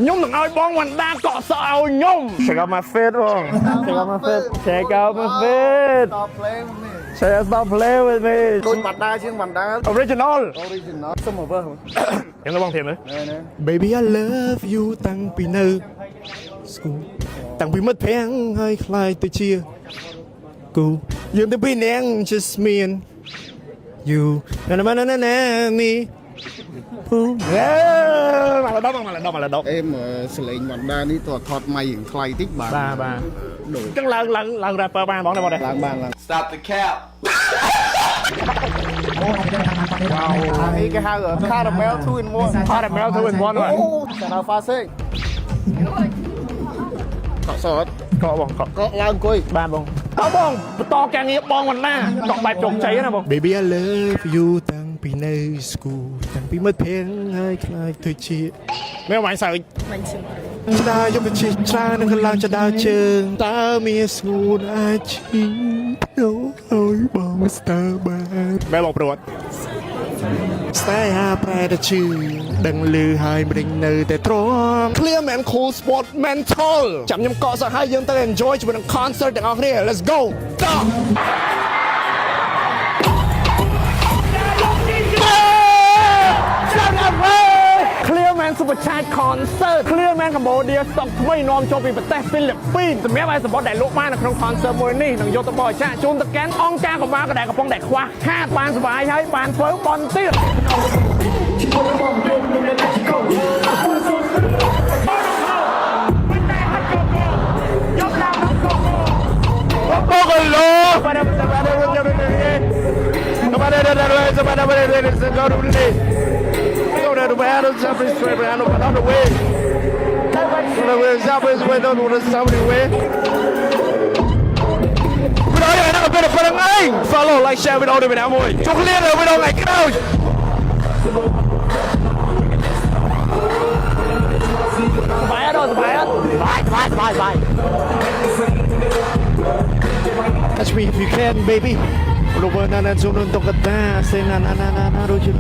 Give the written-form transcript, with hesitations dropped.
nhôm đừng ơi bong mình đang cọ sợ ao nhôm check out my fit không check out my fit check out my fit stop playing with me đôi mặt đa chứ mặt đa original xong rồi vơ em nói bong thiệt nữa Baby I love you តាំងពីនៅស្គូតាំងពីមិត្តភ័ក្តិហើយខ្លាយទៅជាគូយើងទៅពីរនាក់ just me and you na na na na na me mà là đốc em xử lý mặt đa ní tọt thọt mày thay tích bà ba chắc lần rapper ba bọn này bọn này làm Stop the cap. wow cái hai ở caramel two in one caramel two in one rồi nào pha xê cọ sọt cọ bong cọ cọ lang cùi ba bong bong to càng nghĩa bong mình na chọn bài trộn cháy nè bong Baby I love you តាំងពីនៅស្គូតាំងពីមិត្តភ័ក្តិហើយខ្លាយទៅជា mấy bạn sợ ស្ដារយកទៅជាច្រើននឹងកន្លងចដោជើងតើមានស្ងួនអាចឈីអូយបងស្ទើបាន bé bong prot ស្នេហាប្រែទៅឈឺដឹងលឺហើយមិនដេញនៅតែទ្រាំ Clear Man Cool Sport Mental ចាំខ្ញុំកក់សោះហើយយើងទៅ enjoy ជាមួយនឹង concert ទាំងអស់គ្នា Let's go stop Clear Man Super Chat Concert Clear Man Cambodia ស្តុកថ្មីនាំចូលពីប្រទេសហ្វីលីពីនសម្រាប់ឲ្យសពតដែលលោកបាននៅក្នុង concert មួយនេះនឹងយកទៅបរិច្ចាគជូនទៅកាន់អង្គការកុមារដែលកំពុងតែខ្វះខាតបានសុបាយហើយបានធ្វើបន់ទៀតបកឡូthe battle, jumping straight around on the way. Jumping straight on the somebody way. But I ain't never been a friend of mine. Follow like share with all the way. Chúc liên rồi, we don't like crowd. Bye đó, bye. Touch me if you can baby លោកណានជុំនឹងតុកតាសេណាណាណាណារੂជិន